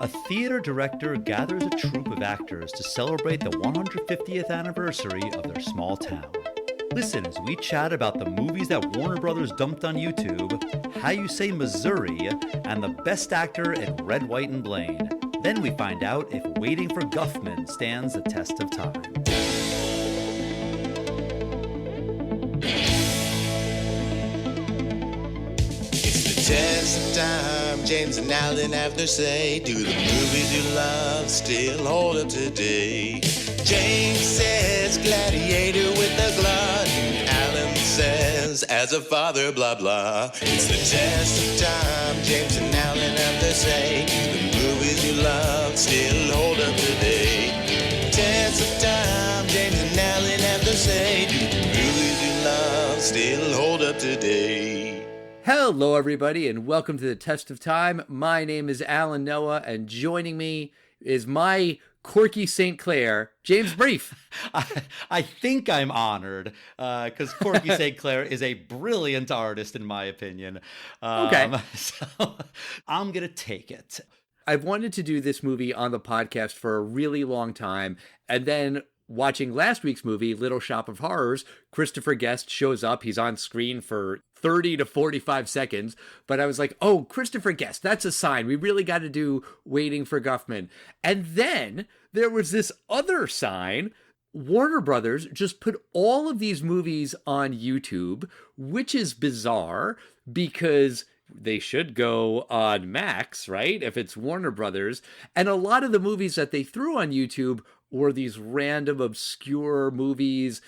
A theater director gathers a troupe of actors to celebrate the 150th anniversary of their small town. Listen as we chat about the movies that Warner Brothers dumped on YouTube, How You Say Missouri, and the best actor in Red, White, and Blaine. Then we find out if Waiting for Guffman stands the test of time. Test of time, James and Alan have their say. Do the movies you love still hold up today? James says Gladiator with a glutton. Alan says as a father, blah blah. It's the test of time, James and Alan have their say. Do the movies you love still hold up today? Test of time, James and Alan have their say. Do the movies you love still hold up today? Hello, everybody, and welcome to the Test of Time. My name is Alan Noah, and joining me is my Corky St. Clair, James Brief. I think I'm honored because Corky St. Clair is a brilliant artist, in my opinion. Okay. So I'm going to take it. I've wanted to do this movie on the podcast for a really long time, and then watching last week's movie, Little Shop of Horrors, Christopher Guest shows up. He's on screen for 30 to 45 seconds. But I was like, oh, Christopher Guest, that's a sign. We really got to do Waiting for Guffman. And then there was this other sign. Warner Brothers just put all of these movies on YouTube, which is bizarre because they should go on Max, right? If it's Warner Brothers. And a lot of the movies that they threw on YouTube were these random obscure movies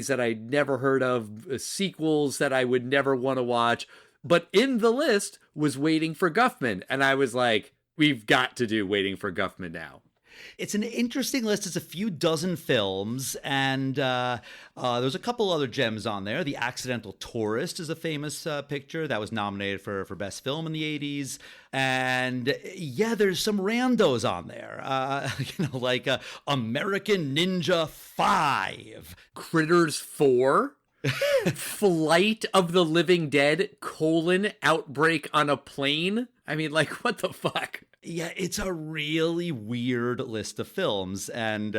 that I'd never heard of, sequels that I would never want to watch. But in the list was Waiting for Guffman. And I was like, we've got to do Waiting for Guffman now. It's an interesting list. It's a few dozen films, and there's a couple other gems on there. The Accidental Tourist is a famous picture that was nominated for Best Film in the 80s. And yeah, there's some randos on there, like American Ninja 5. Critters 4. Flight of the Living Dead, Outbreak on a Plane. I mean, like, what the fuck? Yeah, it's a really weird list of films. And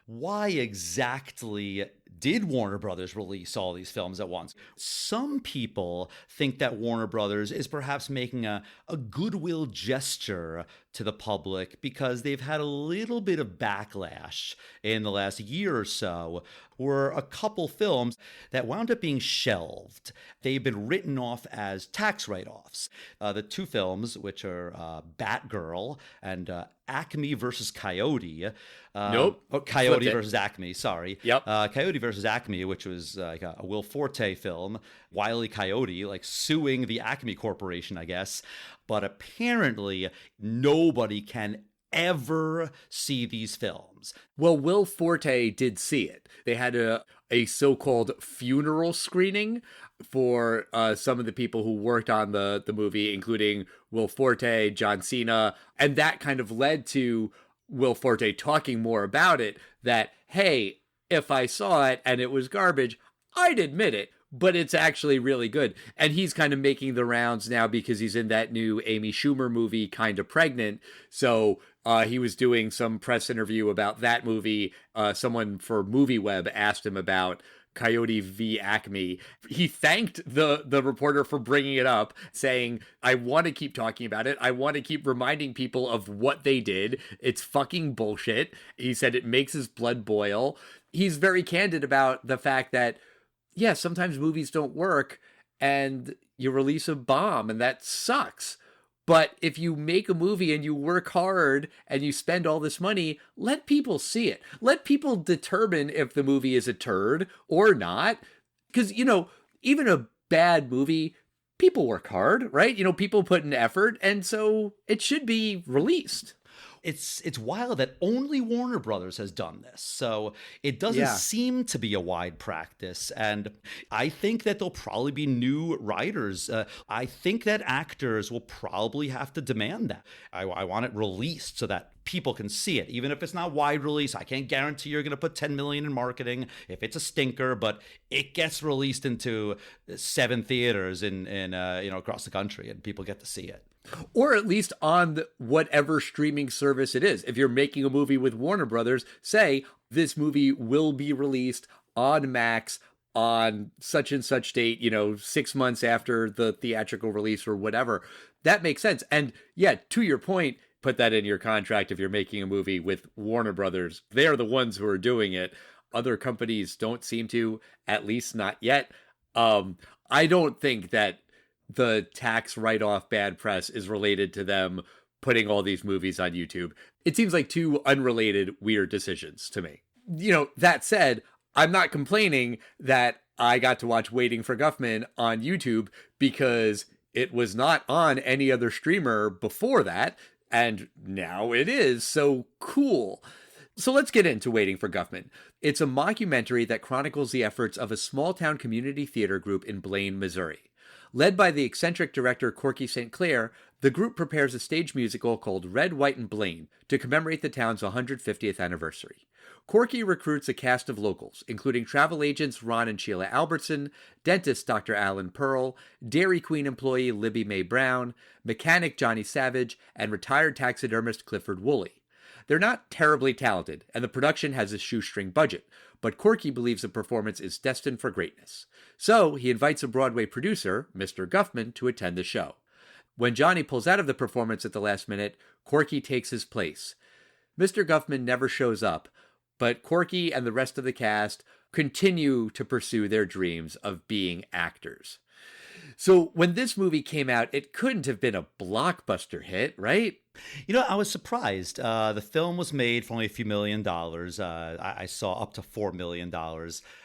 why exactly did Warner Brothers release all these films at once? Some people think that Warner Brothers is perhaps making a goodwill gesture to the public because they've had a little bit of backlash in the last year or so, were a couple films that wound up being shelved. They've been written off as tax write-offs. The two films, which are Batgirl and Acme versus Coyote. Coyote versus Acme, sorry. Yep. Coyote versus Acme, which was like a Will Forte film. Wile E. Coyote, like suing the Acme Corporation, I guess. But apparently nobody can ever see these films. Well, Will Forte did see it. They had a so-called funeral screening for some of the people who worked on the movie, including Will Forte, John Cena, and that kind of led to Will Forte talking more about it, that, hey, if I saw it and it was garbage, I'd admit it, but it's actually really good. And he's kind of making the rounds now because he's in that new Amy Schumer movie, Kinda Pregnant. So he was doing some press interview about that movie. Someone for MovieWeb asked him about Coyote v. Acme. He thanked the reporter for bringing it up, saying, I want to keep talking about it. I want to keep reminding people of what they did. It's fucking bullshit. He said it makes his blood boil. He's very candid about the fact that, yeah, sometimes movies don't work and you release a bomb and that sucks. But if you make a movie and you work hard and you spend all this money, let people see it. Let people determine if the movie is a turd or not. Because, even a bad movie, people work hard, right? People put in effort, and so it should be released. It's wild that only Warner Brothers has done this. So it doesn't seem to be a wide practice. And I think that there'll probably be new writers. I think that actors will probably have to demand that. I want it released so that people can see it, even if it's not wide release. I can't guarantee you're going to put 10 million in marketing if it's a stinker, but it gets released into 7 theaters in across the country, and people get to see it. Or at least on whatever streaming service it is. If you're making a movie with Warner Brothers, say this movie will be released on Max on such and such date, 6 months after the theatrical release or whatever. That makes sense. And yeah, to your point, put that in your contract if you're making a movie with Warner Brothers. They're the ones who are doing it. Other companies don't seem to, at least not yet. I don't think that the tax write-off bad press is related to them putting all these movies on YouTube. It seems like two unrelated weird decisions to me. That said, I'm not complaining that I got to watch Waiting for Guffman on YouTube because it was not on any other streamer before that, and now it is, so cool. So let's get into Waiting for Guffman. It's a mockumentary that chronicles the efforts of a small-town community theater group in Blaine, Missouri. Led by the eccentric director Corky St. Clair, the group prepares a stage musical called Red, White, and Blaine to commemorate the town's 150th anniversary. Corky recruits a cast of locals, including travel agents Ron and Sheila Albertson, dentist Dr. Alan Pearl, Dairy Queen employee Libby Mae Brown, mechanic Johnny Savage, and retired taxidermist Clifford Woolley. They're not terribly talented, and the production has a shoestring budget, but Corky believes the performance is destined for greatness. So he invites a Broadway producer, Mr. Guffman, to attend the show. When Johnny pulls out of the performance at the last minute, Corky takes his place. Mr. Guffman never shows up, but Corky and the rest of the cast continue to pursue their dreams of being actors. So when this movie came out, it couldn't have been a blockbuster hit, right? I was surprised. The film was made for only a few $1 million. I saw up to $4 million.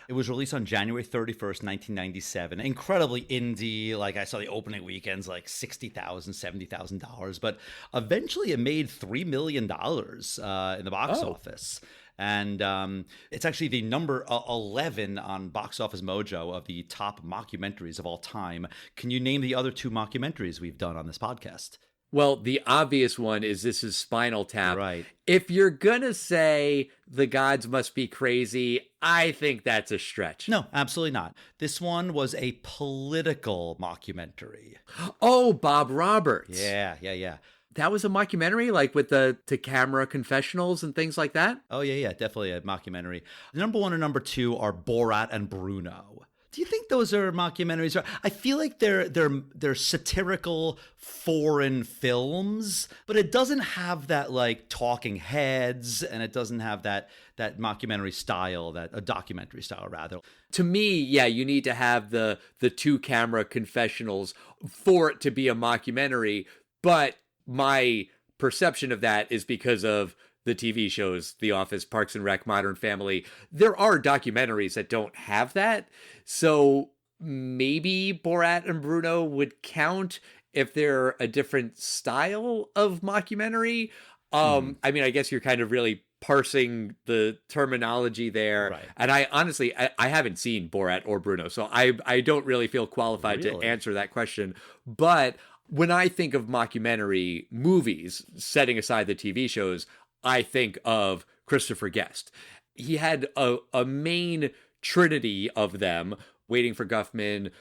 It was released on January 31st, 1997. Incredibly indie. Like, I saw the opening weekends, like $60,000, $70,000. But eventually it made $3 million in the box office. And it's actually the number 11 on Box Office Mojo of the top mockumentaries of all time. Can you name the other 2 mockumentaries we've done on this podcast? Well, the obvious one is This Is Spinal Tap. Right. If you're going to say the gods must be crazy, I think that's a stretch. No, absolutely not. This one was a political mockumentary. Oh, Bob Roberts. Yeah. That was a mockumentary, like with the to-camera confessionals and things like that? Oh, yeah, definitely a mockumentary. Number 1 and number 2 are Borat and Bruno. Do you think those are mockumentaries? I feel like they're satirical foreign films, but it doesn't have that like talking heads, and it doesn't have that mockumentary style, a documentary style rather. To me, yeah, you need to have the two-camera confessionals for it to be a mockumentary, but my perception of that is because of the TV shows, The Office, Parks and Rec, Modern Family. There are documentaries that don't have that. So maybe Borat and Bruno would count if they're a different style of mockumentary. I mean, I guess you're kind of really parsing the terminology there. Right. And I honestly, I haven't seen Borat or Bruno, so I don't really feel qualified to answer that question. But when I think of mockumentary movies, setting aside the TV shows, I think of Christopher Guest. He had a main trinity of them, Waiting for Guffman,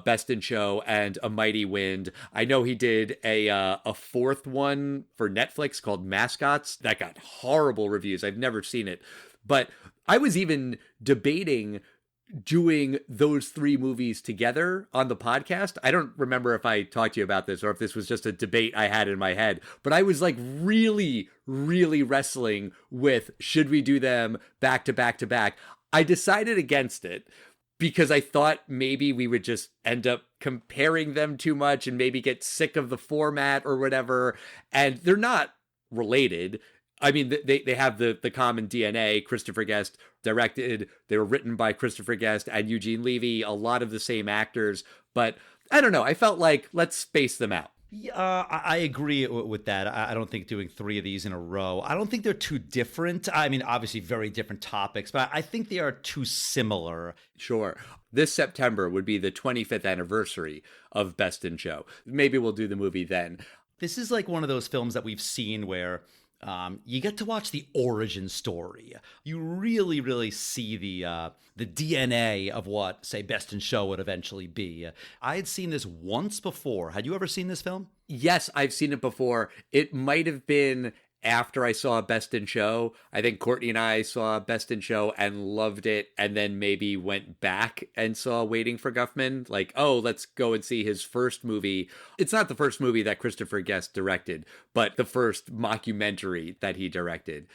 Best in Show, and A Mighty Wind. I know he did a fourth one for Netflix called Mascots. That got horrible reviews. I've never seen it. But I was even debating doing those 3 movies together on the podcast. I don't remember if I talked to you about this or if this was just a debate I had in my head, but I was like really, really wrestling with, should we do them back to back to back? I decided against it because I thought maybe we would just end up comparing them too much and maybe get sick of the format or whatever. And they're not related. I mean, they have the common DNA. Christopher Guest directed. They were written by Christopher Guest and Eugene Levy, a lot of the same actors. But I don't know. I felt like, let's space them out. I agree with that. I don't think doing 3 of these in a row, I don't think they're too different. I mean, obviously very different topics, but I think they are too similar. Sure. This September would be the 25th anniversary of Best in Show. Maybe we'll do the movie then. This is like one of those films that we've seen where You get to watch the origin story. You really, really see the DNA of what, say, Best in Show would eventually be. I had seen this once before. Had you ever seen this film? Yes, I've seen it before. It might have been after I saw Best in Show. I think Courtney and I saw Best in Show and loved it, and then maybe went back and saw Waiting for Guffman. Like, oh, let's go and see his first movie. It's not the first movie that Christopher Guest directed, but the first mockumentary that he directed.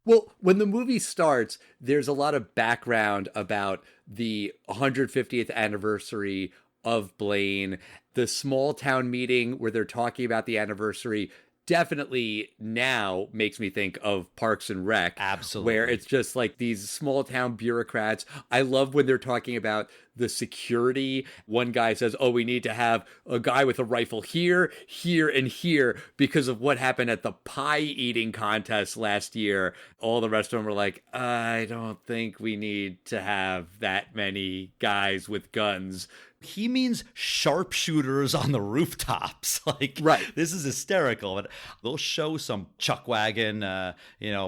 Well, when the movie starts, there's a lot of background about the 150th anniversary of Blaine, the small town meeting where they're talking about the anniversary. Definitely now makes me think of Parks and Rec. Absolutely. Where it's just like these small town bureaucrats. I love when they're talking about the security. One guy says, oh, we need to have a guy with a rifle here, here, and here because of what happened at the pie eating contest last year. All the rest of them were like, I don't think we need to have that many guys with guns. He means sharpshooters on the rooftops. Like, right. This is hysterical. But they'll show some chuckwagon,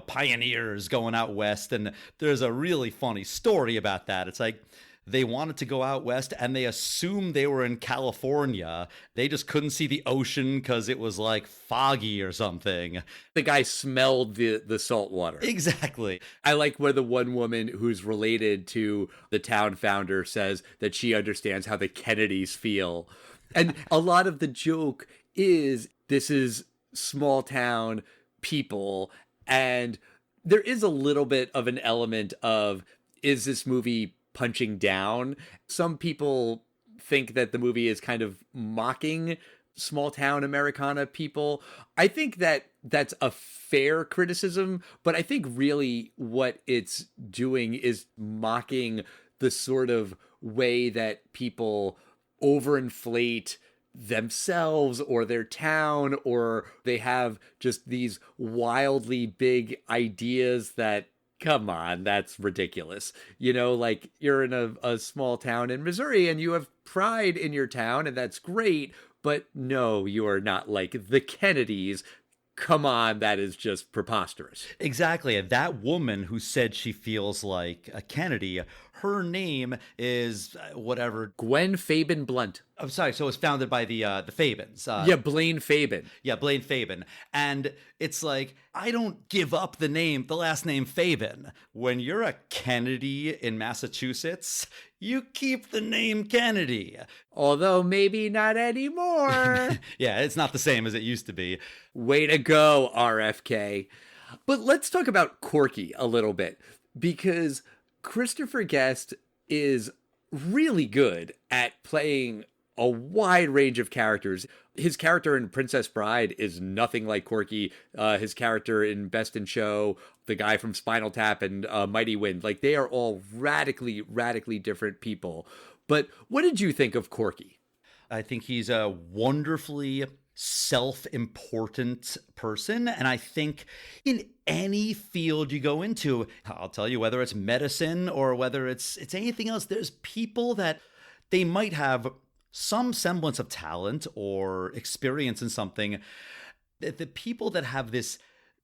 pioneers going out west. And there's a really funny story about that. It's like, they wanted to go out west and they assumed they were in California. They just couldn't see the ocean because it was like foggy or something. The guy smelled the salt water. Exactly. I like where the one woman who's related to the town founder says that she understands how the Kennedys feel. And a lot of the joke is this is small town people. And there is a little bit of an element of, is this movie punching down? Some people think that the movie is kind of mocking small town Americana people. I think that that's a fair criticism, but I think really what it's doing is mocking the sort of way that people overinflate themselves or their town, or they have just these wildly big ideas that, come on, that's ridiculous. You know, like you're in a small town in Missouri and you have pride in your town and that's great, but no, you are not like the Kennedys. Come on, that is just preposterous. Exactly. And that woman who said she feels like a Kennedy, her name is whatever. Gwen Fabin Blunt. I'm sorry. So it's founded by the Fabins. Blaine Fabin. Yeah, Blaine Fabin. And it's like, I don't give up the last name Fabin. When you're a Kennedy in Massachusetts, you keep the name Kennedy. Although maybe not anymore. Yeah, it's not the same as it used to be. Way to go, RFK. But let's talk about Corky a little bit, because Christopher Guest is really good at playing a wide range of characters. His character in Princess Bride is nothing like Corky. His character in Best in Show, the guy from Spinal Tap and Mighty Wind, like they are all radically, radically different people. But what did you think of Corky? I think he's a wonderfully self-important person. And I think in any field you go into, I'll tell you, whether it's medicine or whether it's anything else, there's people that they might have some semblance of talent or experience in something. The people that have this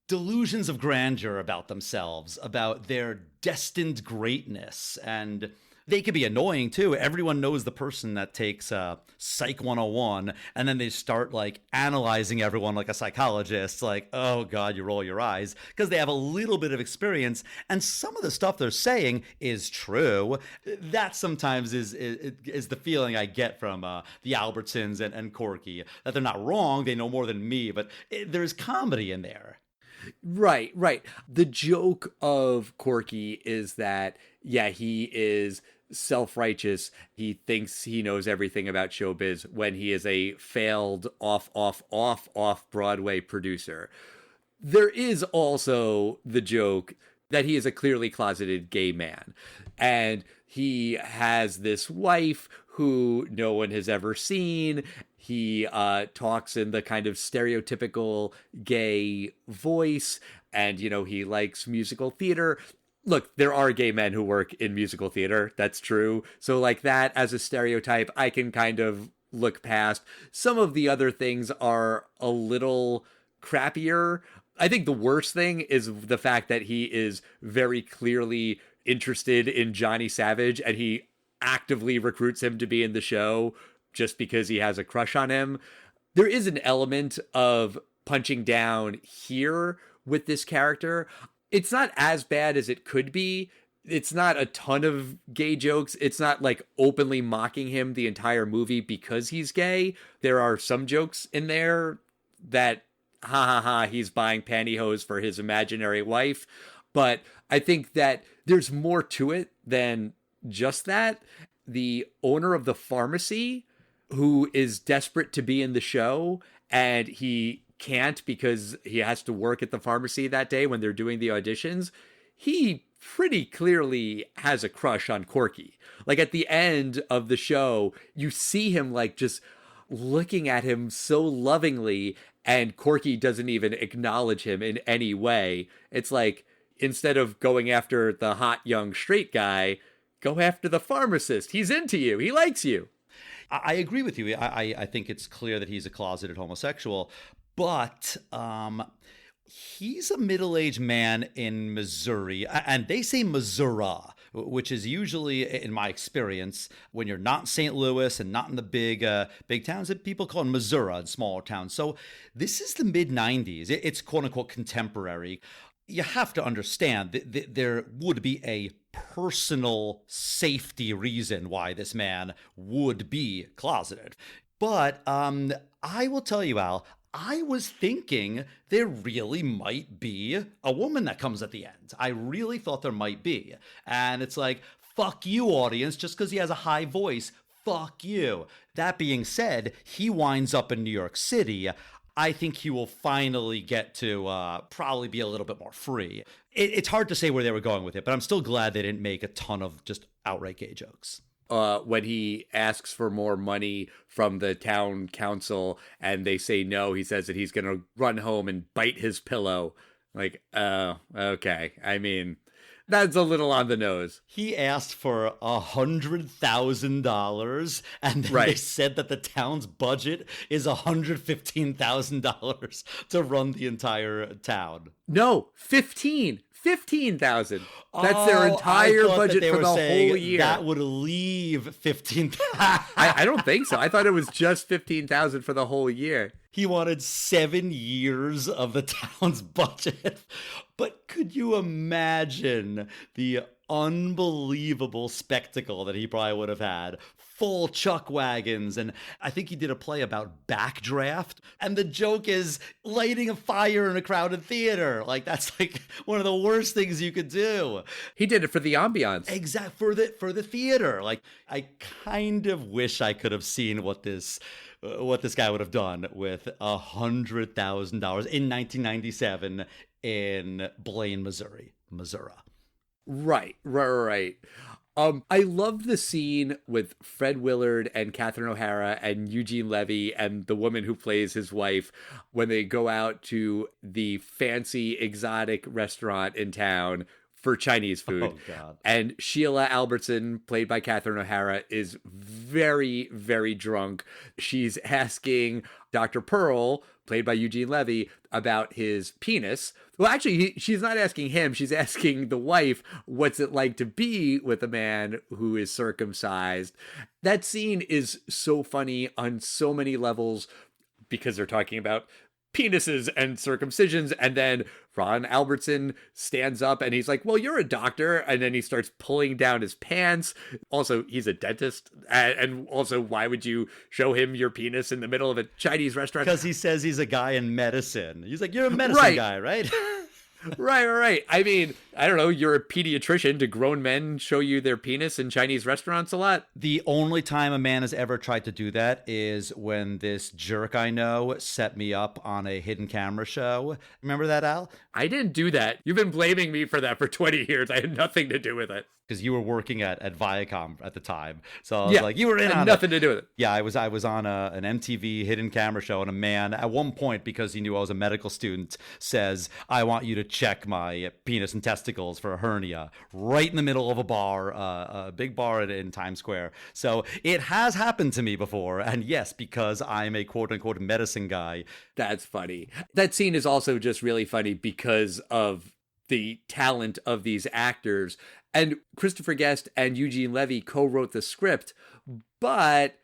delusions of grandeur about themselves, about their destined greatness, and they could be annoying too. Everyone knows the person that takes Psych 101 and then they start like analyzing everyone like a psychologist, like, oh God, you roll your eyes because they have a little bit of experience and some of the stuff they're saying is true. That sometimes is the feeling I get from the Albertsons and Corky, that they're not wrong, they know more than me, but there's comedy in there. Right. The joke of Corky is that, yeah, he is self-righteous. He thinks he knows everything about showbiz when he is a failed off Broadway producer. There is also the joke that he is a clearly closeted gay man. And he has this wife who no one has ever seen. He talks in the kind of stereotypical gay voice, and, you know, he likes musical theater. Look, there are gay men who work in musical theater. That's true. So like that as a stereotype, I can kind of look past. Some of the other things are a little crappier. I think the worst thing is the fact that he is very clearly interested in Johnny Savage, and he actively recruits him to be in the show just because he has a crush on him. There is an element of punching down here with this character. It's not as bad as it could be. It's not a ton of gay jokes. It's not like openly mocking him the entire movie because he's gay. There are some jokes in there that, ha ha ha, he's buying pantyhose for his imaginary wife. But I think that there's more to it than just that. The owner of the pharmacy, who is desperate to be in the show, and he can't because he has to work at the pharmacy that day when they're doing the auditions, he pretty clearly has a crush on Corky. Like at the end of the show, you see him like just looking at him so lovingly, and Corky doesn't even acknowledge him in any way. It's like, instead of going after the hot young straight guy, go after the pharmacist. He's into you. He likes you. I agree with you. I think it's clear that he's a closeted homosexual, but he's a middle-aged man in Missouri, and they say Missouri, which is usually, in my experience, when you're not in St. Louis and not in the big towns, that people call them Missouri in smaller towns. So this is the mid-'90s. It's quote-unquote contemporary. You have to understand that there would be a personal safety reason why this man would be closeted. But I will tell you, Al, I was thinking there really might be a woman that comes at the end. I really thought there might be. And it's like, fuck you, audience, just because he has a high voice, fuck you. That being said, he winds up in New York City. I think he will finally get to probably be a little bit more free. It's hard to say where they were going with it, but I'm still glad they didn't make a ton of just outright gay jokes. When he asks for more money from the town council and they say no, he says that he's going to run home and bite his pillow. Like, oh, okay. I mean, that's a little on the nose. He asked for $100,000, and then they said that the town's budget is $115,000 to run the entire town. No, 15,000. That's their entire budget for the whole year. That would leave 15,000. I don't think so. I thought it was just 15,000 for the whole year. He wanted 7 years of the town's budget. But could you imagine the unbelievable spectacle that he probably would have had? Full chuck wagons, and I think he did a play about backdraft, and the joke is lighting a fire in a crowded theater. Like, that's like one of the worst things you could do. He did it for the ambiance. Exactly, for the theater. Like, I kind of wish I could have seen what this guy would have done with $100,000 in 1997 in Blaine, Missouri. Right. I love the scene with Fred Willard and Catherine O'Hara and Eugene Levy and the woman who plays his wife when they go out to the fancy exotic restaurant in town for Chinese food. Oh, God. And Sheila Albertson, played by Catherine O'Hara, is very, very drunk. She's asking Dr. Pearl, played by Eugene Levy, about his penis. Well, actually, she's not asking him. She's asking the wife, what's it like to be with a man who is circumcised? That scene is so funny on so many levels because they're talking about penises and circumcisions, and then Ron Albertson stands up and he's like, well, you're a doctor, and then he starts pulling down his pants. Also, he's a dentist, and also, why would you show him your penis in the middle of a Chinese restaurant? Because he says he's a guy in medicine. He's like, you're a medicine guy, right? Right. I mean, I don't know, you're a pediatrician. Do grown men show you their penis in Chinese restaurants a lot? The only time a man has ever tried to do that is when this jerk I know set me up on a hidden camera show. Remember that, Al? I didn't do that. You've been blaming me for that for 20 years. I had nothing to do with it. Because you were working at Viacom at the time. So I was like, you were in on nothing to do with it. Yeah, I was on an MTV hidden camera show, and a man at one point, because he knew I was a medical student, says, I want you to check my penis and testicles testicles for a hernia right in the middle of a big bar in Times Square. So it has happened to me before. And yes, because I'm a quote unquote medicine guy. That's funny. That scene is also just really funny because of the talent of these actors. And Christopher Guest and Eugene Levy co-wrote the script, but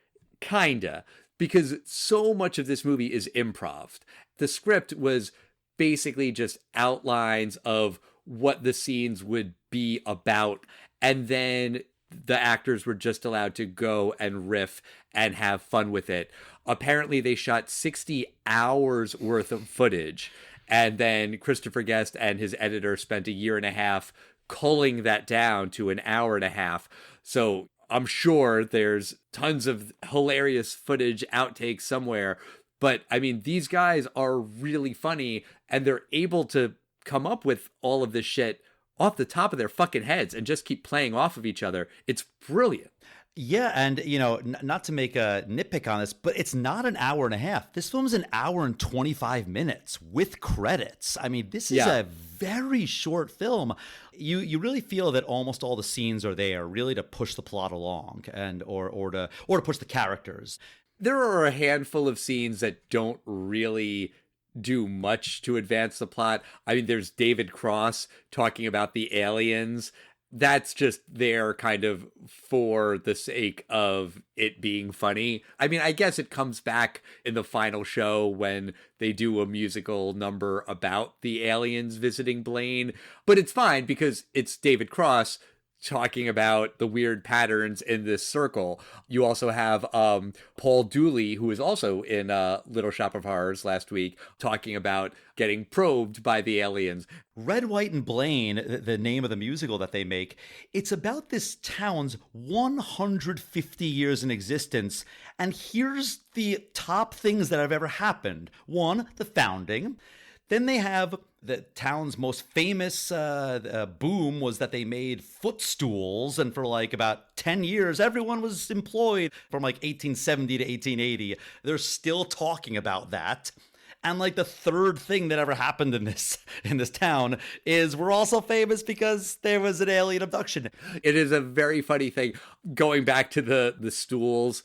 kinda, because so much of this movie is improv. The script was basically just outlines of what the scenes would be about, and then the actors were just allowed to go and riff and have fun with it. Apparently they shot 60 hours worth of footage, and then Christopher Guest and his editor spent a year and a half culling that down to an hour and a half. So I'm sure there's tons of hilarious footage, outtakes somewhere. But I mean, these guys are really funny, and they're able to come up with all of this shit off the top of their fucking heads and just keep playing off of each other. It's brilliant. Yeah, and, you know, not to make a nitpick on this, but it's not an hour and a half. This film's an hour and 25 minutes with credits. I mean, this is a very short film. You really feel that almost all the scenes are there really to push the plot along and or to push the characters. There are a handful of scenes that don't really do much to advance the plot. I mean, there's David Cross talking about the aliens. That's just there kind of for the sake of it being funny. I mean, I guess it comes back in the final show when they do a musical number about the aliens visiting Blaine, but it's fine because it's David Cross talking about the weird patterns in this circle. You also have Paul Dooley, who was also in Little Shop of Horrors last week, talking about getting probed by the aliens. Red, White, and Blaine, the name of the musical that they make, it's about this town's 150 years in existence. And here's the top things that have ever happened. One, the founding. Then they have the town's most famous boom was that they made footstools. And for like about 10 years, everyone was employed from like 1870 to 1880. They're still talking about that. And like the third thing that ever happened in this town is we're also famous because there was an alien abduction. It is a very funny thing. Going back to the stools,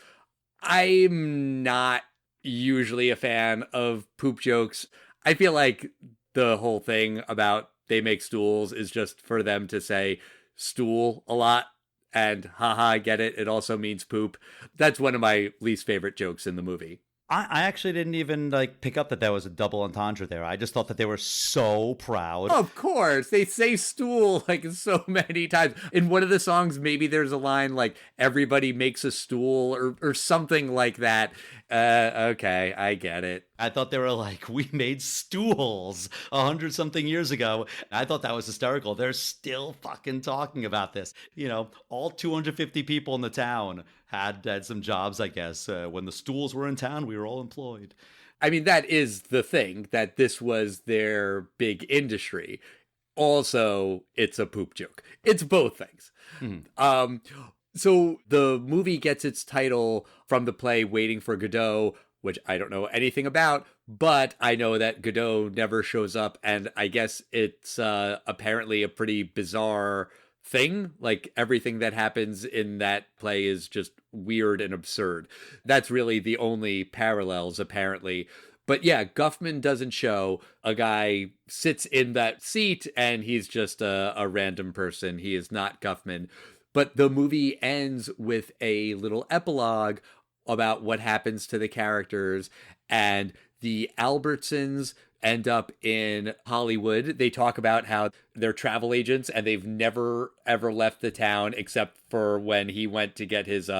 I'm not usually a fan of poop jokes. I feel like the whole thing about they make stools is just for them to say stool a lot and haha, I get it. It also means poop. That's one of my least favorite jokes in the movie. I actually didn't even like pick up that was a double entendre there. I just thought that they were so proud. Of course, they say stool like so many times. In one of the songs, maybe there's a line like everybody makes a stool or something like that. Okay, I get it. I thought they were like, we made stools 100-something years ago. I thought that was hysterical. They're still fucking talking about this. You know, all 250 people in the town had some jobs, I guess. When the stools were in town, we were all employed. I mean, that is the thing, that this was their big industry. Also, it's a poop joke. It's both things. Mm-hmm. So the movie gets its title from the play Waiting for Godot, which I don't know anything about, but I know that Godot never shows up, and I guess it's apparently a pretty bizarre thing. Like, everything that happens in that play is just weird and absurd. That's really the only parallels, apparently. But yeah, Guffman doesn't show. A guy sits in that seat, and he's just a random person. He is not Guffman. But the movie ends with a little epilogue about what happens to the characters, and the Albertsons end up in Hollywood. They talk about how they're travel agents and they've never, ever left the town except for when he went to get his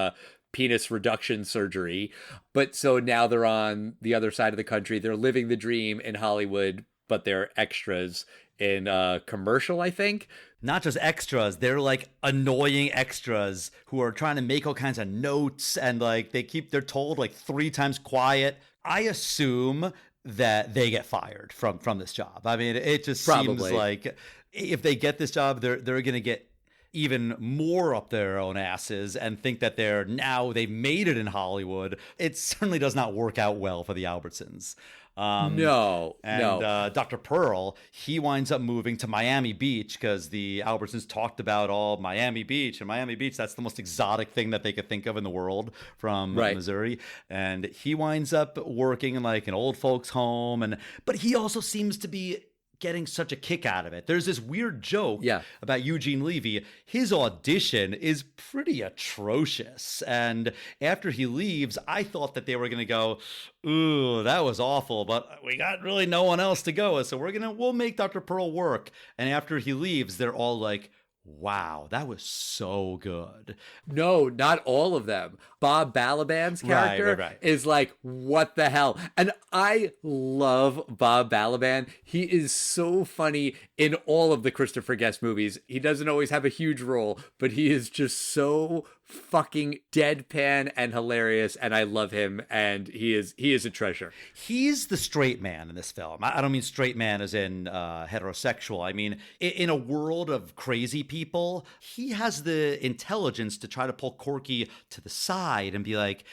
penis reduction surgery. But so now they're on the other side of the country. They're living the dream in Hollywood, but they're extras in a commercial, I think. Not just extras, they're like annoying extras who are trying to make all kinds of notes, and like they're told like 3 times quiet. I assume that they get fired from this job. I mean, it just seems like if they get this job, they're going to get even more up their own asses and think that they've made it in Hollywood. It certainly does not work out well for the Albertsons. No. Dr. Pearl, he winds up moving to Miami Beach because the Albertsons talked about all Miami Beach. And Miami Beach, that's the most exotic thing that they could think of in the world from Missouri. And he winds up working in like an old folks home. But he also seems to be getting such a kick out of it. There's this weird joke about Eugene Levy. His audition is pretty atrocious. And after he leaves, I thought that they were going to go, ooh, that was awful, but we got really no one else to go with. So we'll make Dr. Pearl work. And after he leaves, they're all like, wow, that was so good. No, not all of them. Bob Balaban's character is like, what the hell? And I love Bob Balaban. He is so funny in all of the Christopher Guest movies. He doesn't always have a huge role, but he is just so fucking deadpan and hilarious, and I love him, and he is a treasure. He's the straight man in this film. I don't mean straight man as in heterosexual. I mean, in a world of crazy people, he has the intelligence to try to pull Corky to the side and be like,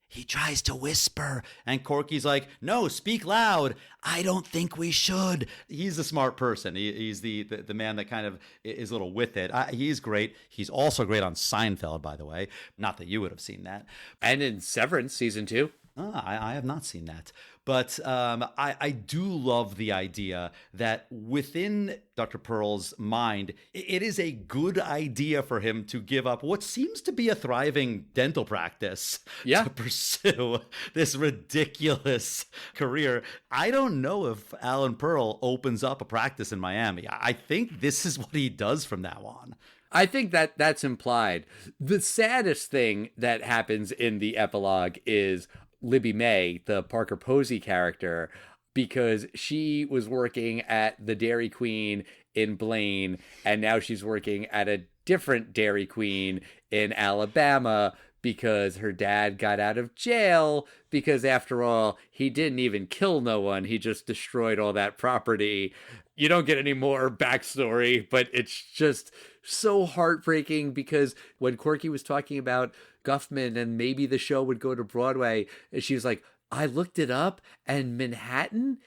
he tries to whisper, and Corky's like, no, speak loud. I don't think we should. He's a smart person. He's the man that kind of is a little with it. He's great. He's also great on Seinfeld, by the way. Not that you would have seen that. And in Severance, season 2. I have not seen that. But I do love the idea that within Dr. Pearl's mind, it is a good idea for him to give up what seems to be a thriving dental practice to pursue this ridiculous career. I don't know if Alan Pearl opens up a practice in Miami. I think this is what he does from now on. I think that's implied. The saddest thing that happens in the epilogue is Libby May, the Parker Posey character, because she was working at the Dairy Queen in Blaine, and now she's working at a different Dairy Queen in Alabama because her dad got out of jail, because after all, he didn't even kill no one. He just destroyed all that property. You don't get any more backstory, but it's just so heartbreaking, because when Corky was talking about Guffman and maybe the show would go to Broadway, she was like, I looked it up, and Manhattan,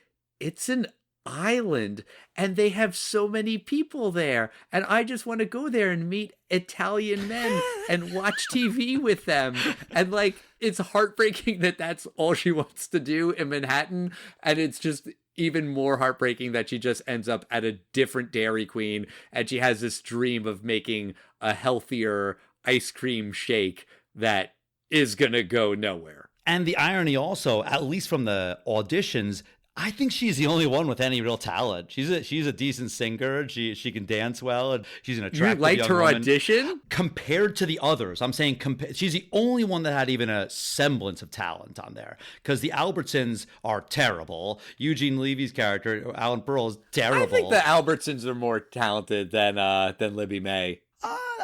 it's an island, and they have so many people there, and I just want to go there and meet Italian men and watch TV with them. And like, it's heartbreaking that that's all she wants to do in Manhattan, and it's just even more heartbreaking that she just ends up at a different Dairy Queen, and she has this dream of making a healthier ice cream shake that is gonna go nowhere. And the irony also, at least from the auditions, I think she's the only one with any real talent. She's a decent singer. She can dance well, and she's an attractive young woman. You liked her audition? Compared to the others, I'm saying she's the only one that had even a semblance of talent on there. Because the Albertsons are terrible. Eugene Levy's character, Alan Pearl, is terrible. I think the Albertsons are more talented than Libby May.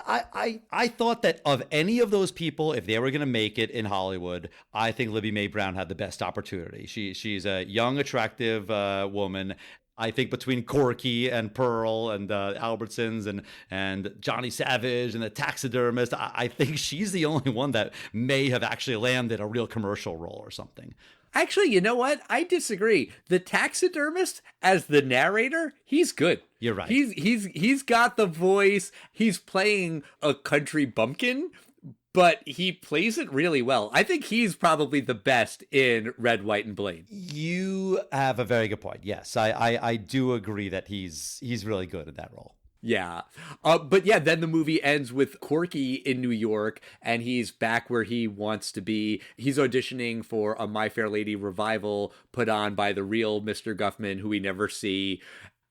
I thought that of any of those people, if they were going to make it in Hollywood, I think Libby Mae Brown had the best opportunity. She's a young, attractive woman. I think between Corky and Pearl and Albertsons and Johnny Savage and the taxidermist, I think she's the only one that may have actually landed a real commercial role or something. Actually, you know what? I disagree. The taxidermist as the narrator, he's good. You're right. He's got the voice. He's playing a country bumpkin, but he plays it really well. I think he's probably the best in Red, White, and Blaine. You have a very good point. Yes, I do agree that he's really good at that role. Yeah. But yeah, then the movie ends with Corky in New York, and he's back where he wants to be. He's auditioning for a My Fair Lady revival put on by the real Mr. Guffman, who we never see.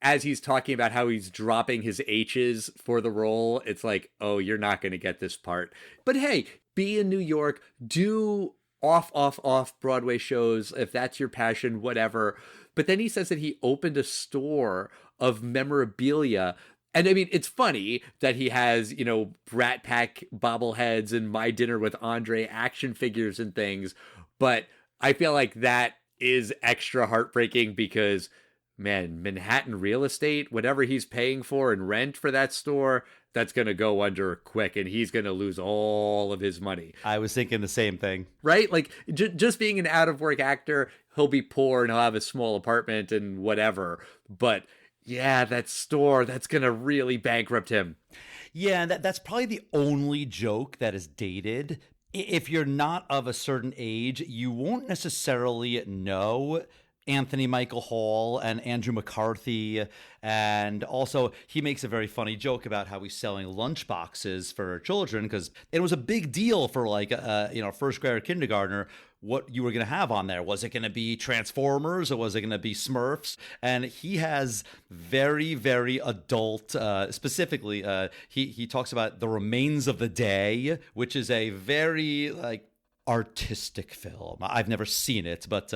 As he's talking about how he's dropping his H's for the role, it's like, oh, you're not going to get this part. But hey, be in New York, do off Broadway shows, if that's your passion, whatever. But then he says that he opened a store of memorabilia. And I mean, it's funny that he has, Brat Pack bobbleheads and My Dinner with Andre action figures and things. But I feel like that is extra heartbreaking because, man, Manhattan real estate, whatever he's paying for in rent for that store, that's going to go under quick, and he's going to lose all of his money. I was thinking the same thing. Right? Like, just being an out-of-work actor, he'll be poor and he'll have a small apartment and whatever. But yeah, that store, that's going to really bankrupt him. Yeah, that's probably the only joke that is dated. If you're not of a certain age, you won't necessarily know Anthony Michael Hall and Andrew McCarthy. And also, he makes a very funny joke about how he's selling lunch boxes for children, because it was a big deal for like a first grader, kindergartner, what you were going to have on there. Was it going to be Transformers or was it going to be Smurfs? And he has very, very adult, specifically, he talks about The Remains of the Day, which is a very like artistic film. I've never seen it, but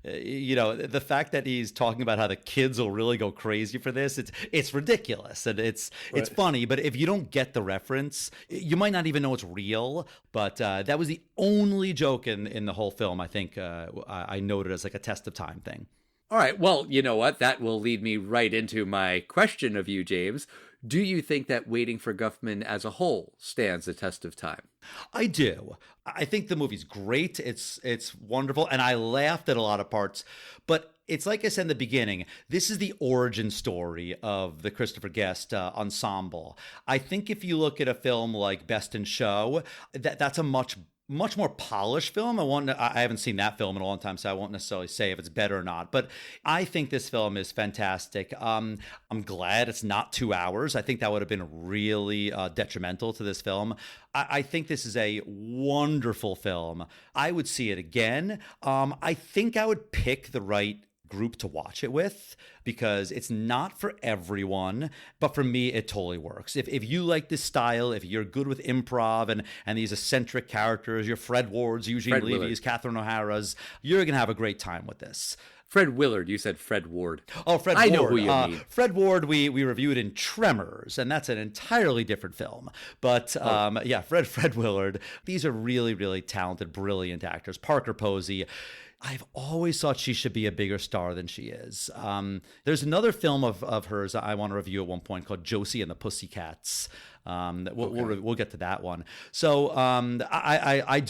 the fact that he's talking about how the kids will really go crazy for this, it's ridiculous, and it's funny. But if you don't get the reference, you might not even know it's real. But that was the only joke in the whole film. I think I noted as like a test of time thing. All right. Well, you know what? That will lead me right into my question of you, James. Do you think that Waiting for Guffman as a whole stands the test of time? I do. I think the movie's great. It's wonderful. And I laughed at a lot of parts. But it's like I said in the beginning, this is the origin story of the Christopher Guest ensemble. I think if you look at a film like Best in Show, that's a much more polished film. I haven't seen that film in a long time, so I won't necessarily say if it's better or not. But I think this film is fantastic. I'm glad it's not 2 hours. I think that would have been really detrimental to this film. I think this is a wonderful film. I would see it again. I think I would pick the right group to watch it with, because it's not for everyone, but for me it totally works. If you like this style, if you're good with improv and these eccentric characters, your Fred Wards, Eugene Levy's, Catherine O'Hara's, you're gonna have a great time with this. Fred Willard, you said Fred Ward. Oh, Fred Ward. I know who you mean. Fred Ward, we reviewed in Tremors, and that's an entirely different film. But Fred Willard. These are really, really talented, brilliant actors. Parker Posey. I've always thought she should be a bigger star than she is. There's another film of hers I want to review at one point called Josie and the Pussycats. We'll get to that one. So I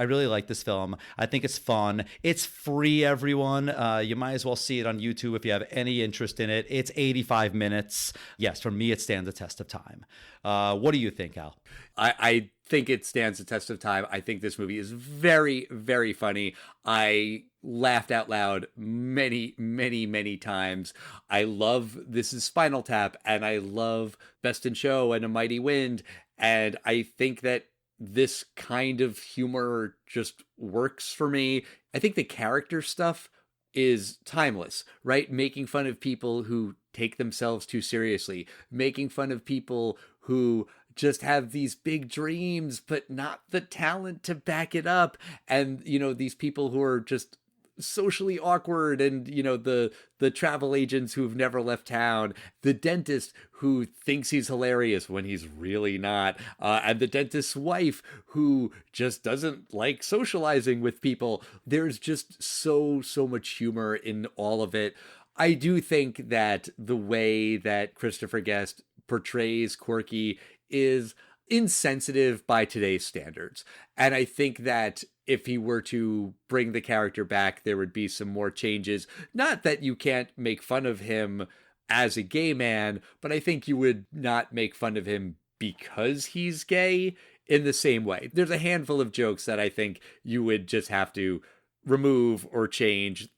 really like this film. I think it's fun. It's free, everyone. You might as well see it on YouTube if you have any interest in it. It's 85 minutes. Yes, for me, it stands the test of time. What do you think, Al? I think it stands the test of time. I think this movie is very, very funny. I laughed out loud many, many, many times. I love This Is Spinal Tap, and I love Best in Show and A Mighty Wind. And I think that this kind of humor just works for me. I think the character stuff is timeless, right? Making fun of people who take themselves too seriously, making fun of people who just have these big dreams, but not the talent to back it up. And, these people who are just socially awkward, and, the travel agents who've never left town, the dentist who thinks he's hilarious when he's really not, and the dentist's wife who just doesn't like socializing with people. There's just so much humor in all of it. I do think that the way that Christopher Guest portrays Corky is insensitive by today's standards. And I think that if he were to bring the character back, there would be some more changes. Not that you can't make fun of him as a gay man, but I think you would not make fun of him because he's gay in the same way. There's a handful of jokes that I think you would just have to remove or change.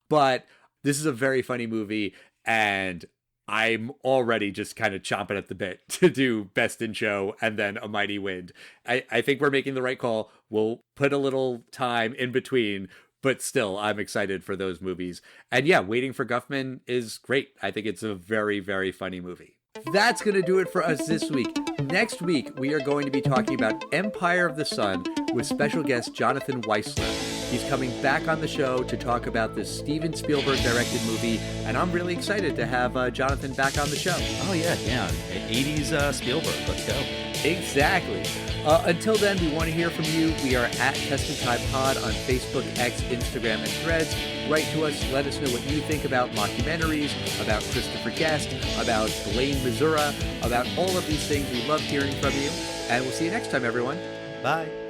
But this is a very funny movie, and I'm already just kind of chomping at the bit to do Best in Show and then A Mighty Wind. I think we're making the right call. We'll put a little time in between, but still, I'm excited for those movies. And yeah, Waiting for Guffman is great. I think it's a very, very funny movie. That's going to do it for us this week. Next week, we are going to be talking about Empire of the Sun with special guest Jonathan Weissler. He's coming back on the show to talk about this Steven Spielberg-directed movie, and I'm really excited to have Jonathan back on the show. Oh, yeah. 80s Spielberg. Let's go. Exactly. Until then, we want to hear from you. We are at Test of Time Pod on Facebook, X, Instagram, and Threads. Write to us. Let us know what you think about mockumentaries, about Christopher Guest, about Blaine, Missouri, about all of these things. We love hearing from you. And we'll see you next time, everyone. Bye.